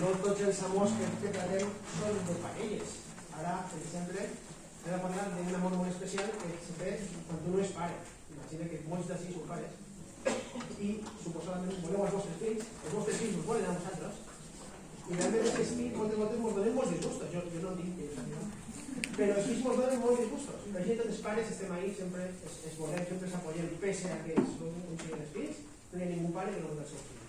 no tots els amors que tratem són de parelles. Ara, per exemple, he de parlar d'un amor molt especial que se té quan tu no és pare. Imagina que molts d'ací són pares i suposadament voleu els vostres fills us volen a vosaltres, i realment aquests fills moltes voltes ens donen molts disgustos. Jo no dic que però els fills ens donen molts disgustos. Per això tots els pares estem ahí, sempre es volem, sempre s'apoyem, pese a que són uns fills, no hi ha ningú pare que no vol els seus fills.